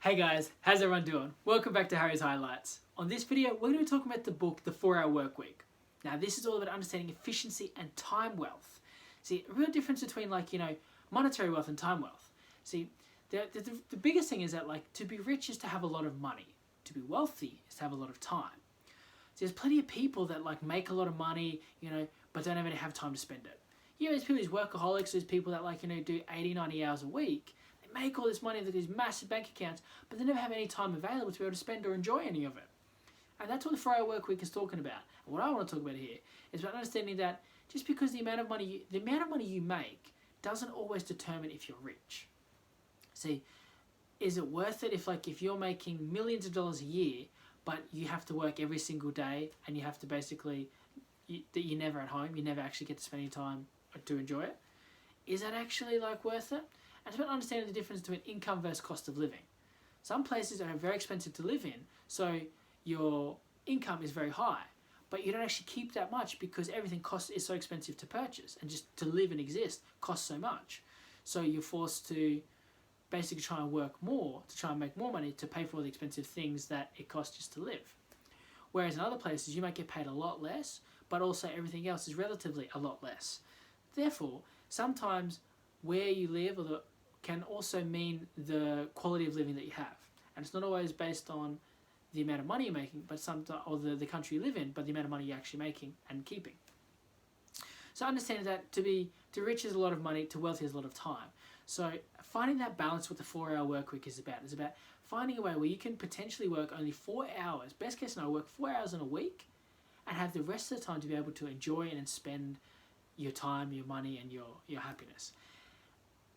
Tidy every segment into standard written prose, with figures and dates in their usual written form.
Hey guys, how's everyone doing? Welcome back to Harry's Highlights. On this video, we're going to be talking about the book, The 4-Hour Workweek. Now, this is all about understanding efficiency and time wealth. See, a real difference between monetary wealth and time wealth. See, the biggest thing is that to be rich is to have a lot of money. To be wealthy is to have a lot of time. See, there's plenty of people that make a lot of money, but don't ever have time to spend it. There's people who's workaholics, there's people that do 80, 90 hours a week. They make all this money with these massive bank accounts, but they never have any time available to be able to spend or enjoy any of it. And that's what the 4-Hour Workweek is talking about. And what I want to talk about here is about understanding that just because the amount of money you make doesn't always determine if you're rich. See, is it worth it if you're making millions of dollars a year, but you have to work every single day and you have to you're never at home, you never actually get to spend any time to enjoy it? Is that actually worth it? And it's about understanding the difference between income versus cost of living. Some places are very expensive to live in, so your income is very high, but you don't actually keep that much because everything is so expensive to purchase, and just to live and exist costs so much. So you're forced to basically try and work more to try and make more money to pay for all the expensive things that it costs just to live. Whereas in other places you might get paid a lot less, but also everything else is relatively a lot less. Therefore, sometimes where you live can also mean the quality of living that you have. And it's not always based on the amount of money you're making, but or the country you live in, but the amount of money you're actually making and keeping. So understanding that to rich is a lot of money, to wealthy is a lot of time. So finding that balance, what the 4-Hour Workweek is about finding a way where you can potentially work only 4 hours, best case scenario, work 4 hours in a week, and have the rest of the time to be able to enjoy and spend your time, your money, and your happiness.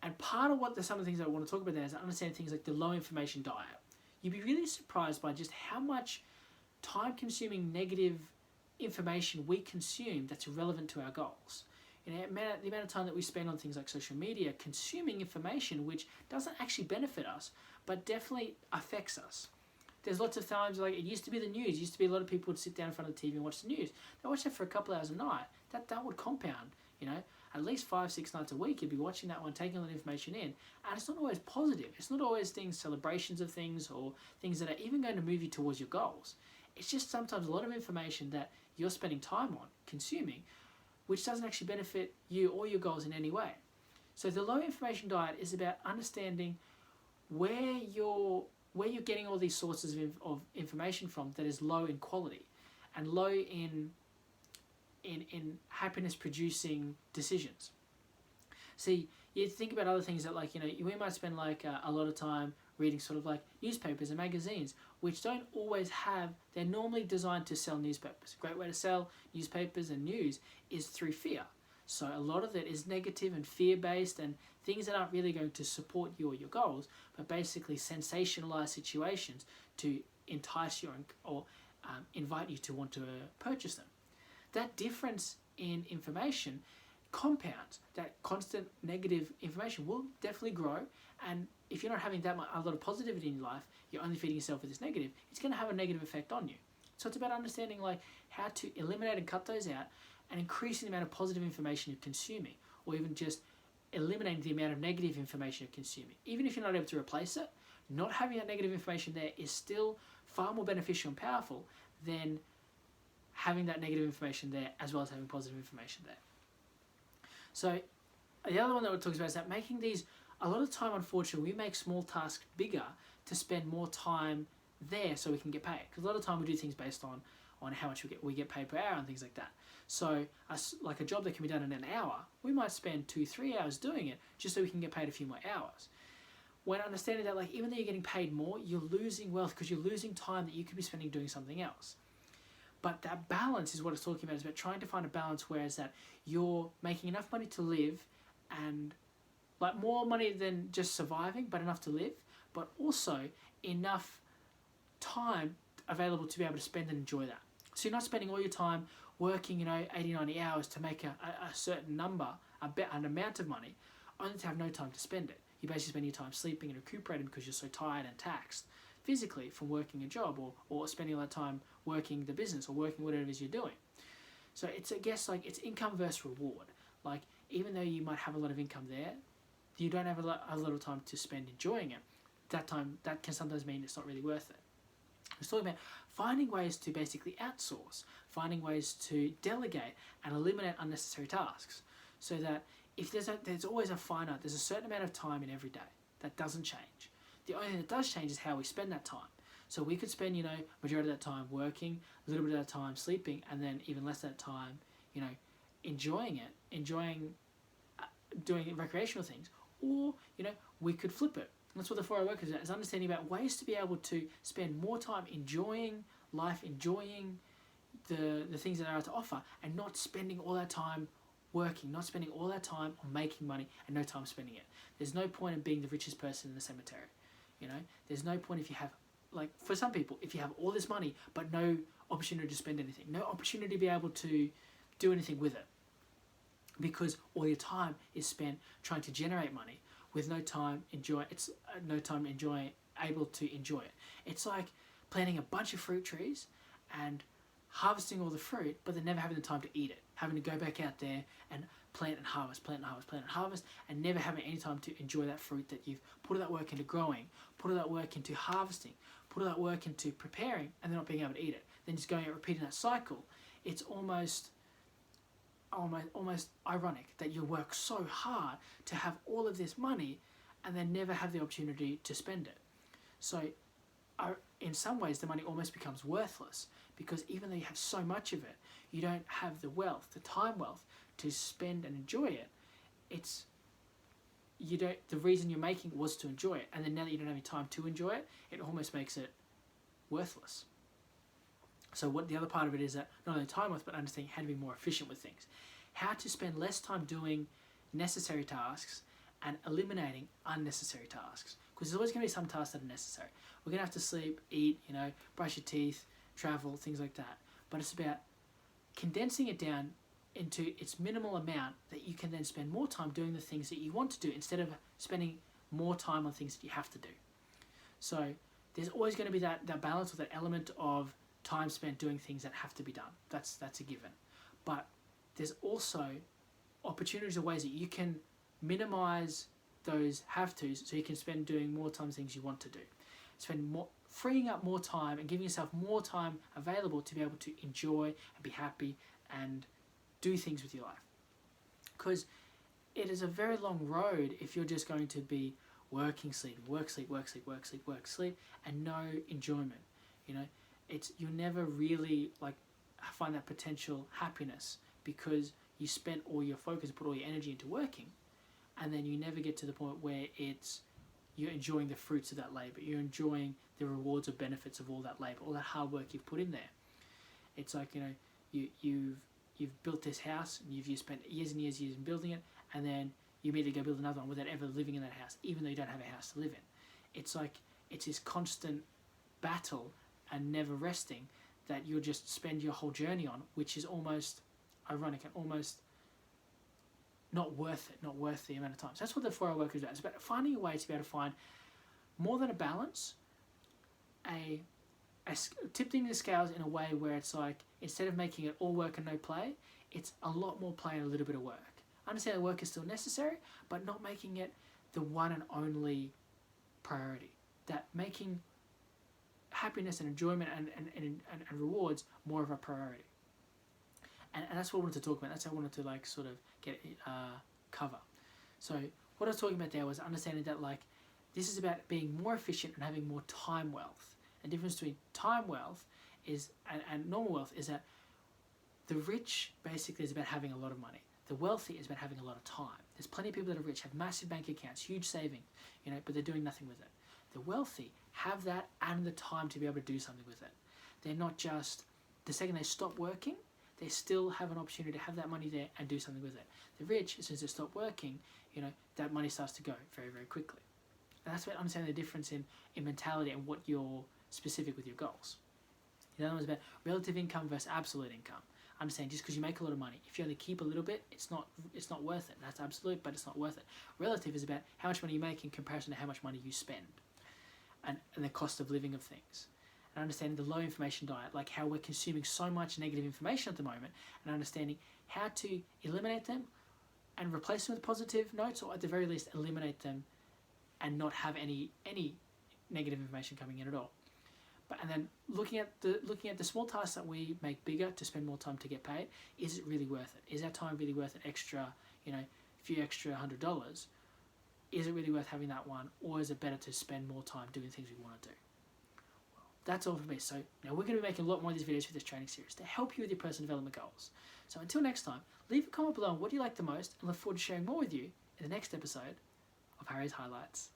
And part of some of the things I want to talk about there is understanding things like the low information diet. You'd be really surprised by just how much time-consuming negative information we consume that's irrelevant to our goals. The amount of time that we spend on things like social media consuming information which doesn't actually benefit us, but definitely affects us. There's lots of times, it used to be the news. It used to be a lot of people would sit down in front of the TV and watch the news. They watch that for a couple hours a night. That would compound, At least 5-6 nights a week, you'd be watching that one, taking all that information in. And it's not always positive. It's not always celebrations of things, or things that are even going to move you towards your goals. It's just sometimes a lot of information that you're spending time on, consuming, which doesn't actually benefit you or your goals in any way. So the low information diet is about understanding where you're getting all these sources of information from that is low in quality and low in happiness producing decisions. See, you think about other things that we might spend a lot of time reading newspapers and magazines, which don't always they're normally designed to sell newspapers. A great way to sell newspapers and news is through fear. So a lot of it is negative and fear-based and things that aren't really going to support you or your goals, but basically sensationalize situations to entice you or invite you to want to purchase them. That difference in information compounds. That constant negative information will definitely grow, and if you're not having a lot of positivity in your life, you're only feeding yourself with this negative, it's going to have a negative effect on you. So it's about understanding how to eliminate and cut those out and increasing the amount of positive information you're consuming, or even just eliminating the amount of negative information you're consuming. Even if you're not able to replace it, not having that negative information there is still far more beneficial and powerful than having that negative information there as well as having positive information there. So the other one that we're talking about is that making a lot of time, unfortunately, we make small tasks bigger to spend more time there so we can get paid. Because a lot of time we do things based on how much we get paid per hour and things like that. So a job that can be done in an hour, we might spend 2-3 hours doing it just so we can get paid a few more hours. When understanding that even though you're getting paid more, you're losing wealth because you're losing time that you could be spending doing something else. But that balance is what it's talking about. It's about trying to find a balance where it's that you're making enough money to live, and more money than just surviving, but enough to live, but also enough time available to be able to spend and enjoy that. So you're not spending all your time working 80, 90 hours to make a certain number, an amount of money, only to have no time to spend it. You basically spend your time sleeping and recuperating because you're so tired and taxed physically from working a job, or spending all that time working the business or working whatever it is you're doing. So it's it's income versus reward. Even though you might have a lot of income there, you don't have a lot of time to spend enjoying it. that can sometimes mean it's not really worth it. It's talking about finding ways to basically outsource, finding ways to delegate and eliminate unnecessary tasks, so that if there's always there's a certain amount of time in every day that doesn't change. The only thing that does change is how we spend that time. So we could spend, majority of that time working, a little bit of that time sleeping, and then even less of that time, enjoying doing recreational things. Or, we could flip it. That's what the 4-hour work is understanding about ways to be able to spend more time enjoying life, enjoying the things that are to offer, and not spending all that time working, not spending all that time on making money and no time spending it. There's no point in being the richest person in the cemetery. There's no point if you have, for some people, if you have all this money but no opportunity to spend anything, no opportunity to be able to do anything with it, because all your time is spent trying to generate money with no time able to enjoy it. It's like planting a bunch of fruit trees and harvesting all the fruit, but then never having the time to eat it, having to go back out there and plant and harvest, and never having any time to enjoy that fruit that you've put all that work into growing, put all that work into harvesting, put all that work into preparing, and then not being able to eat it. Then just going out repeating that cycle. It's almost ironic that you work so hard to have all of this money and then never have the opportunity to spend it. So in some ways the money almost becomes worthless, because even though you have so much of it, you don't have the wealth, the time wealth, to spend and enjoy it. The reason you're making was to enjoy it, and then now that you don't have any time to enjoy it, it almost makes it worthless. So what the other part of it is that not only time worth, but understanding how to be more efficient with things, how to spend less time doing necessary tasks and eliminating unnecessary tasks. Because there's always going to be some tasks that are necessary. We're going to have to sleep, eat, brush your teeth, travel, things like that. But it's about condensing it down into its minimal amount that you can then spend more time doing the things that you want to do instead of spending more time on things that you have to do. So there's always going to be that balance, or that element of time spent doing things that have to be done. That's a given. But there's also opportunities or ways that you can minimize those have-tos, so you can spend doing more time things you want to do. Freeing up more time and giving yourself more time available to be able to enjoy and be happy and do things with your life. Because it is a very long road if you're just going to be working, sleeping, work, sleep, and no enjoyment. You'll never really find that potential happiness, because you spent all your focus, put all your energy into working, and then you never get to the point where you're enjoying the fruits of that labor. You're enjoying the rewards or benefits of all that labor, all that hard work you've put in there. It's like, you've built this house, and you've spent years and years in building it, and then you immediately go build another one without ever living in that house, even though you don't have a house to live in. It's like, it's this constant battle and never resting that you'll just spend your whole journey on, which is almost ironic and almost not worth it, not worth the amount of time. So that's what the 4-hour work is about. It's about finding a way to be able to find more than a balance, tipping the scales in a way where it's like, instead of making it all work and no play, it's a lot more play and a little bit of work. Understand that work is still necessary, but not making it the one and only priority. That making happiness and enjoyment and rewards more of a priority. And that's what I wanted to talk about. That's what I wanted to cover. So what I was talking about there was understanding that this is about being more efficient and having more time wealth. The difference between time wealth and normal wealth is that the rich basically is about having a lot of money. The wealthy is about having a lot of time. There's plenty of people that are rich, have massive bank accounts, huge savings, but they're doing nothing with it. The wealthy have that and the time to be able to do something with it. They're not just, the second they stop working, they still have an opportunity to have that money there and do something with it. The rich, as soon as they stop working, that money starts to go very, very quickly. And that's about understanding the difference in mentality and what you're specific with your goals. The other one is about relative income versus absolute income. Understand, just because you make a lot of money, if you only keep a little bit, it's not worth it. That's absolute, but it's not worth it. Relative is about how much money you make in comparison to how much money you spend, and the cost of living of things. And understanding the low information diet, like how we're consuming so much negative information at the moment, and understanding how to eliminate them and replace them with positive notes, or at the very least eliminate them and not have any negative information coming in at all. And then looking at the small tasks that we make bigger to spend more time to get paid, is it really worth it? Is our time really worth an extra, few extra $100? Is it really worth having that one, or is it better to spend more time doing things we want to do? Well, that's all for me. So now we're going to be making a lot more of these videos for this training series to help you with your personal development goals. So until next time, leave a comment below on what you like the most, and look forward to sharing more with you in the next episode of Harry's Highlights.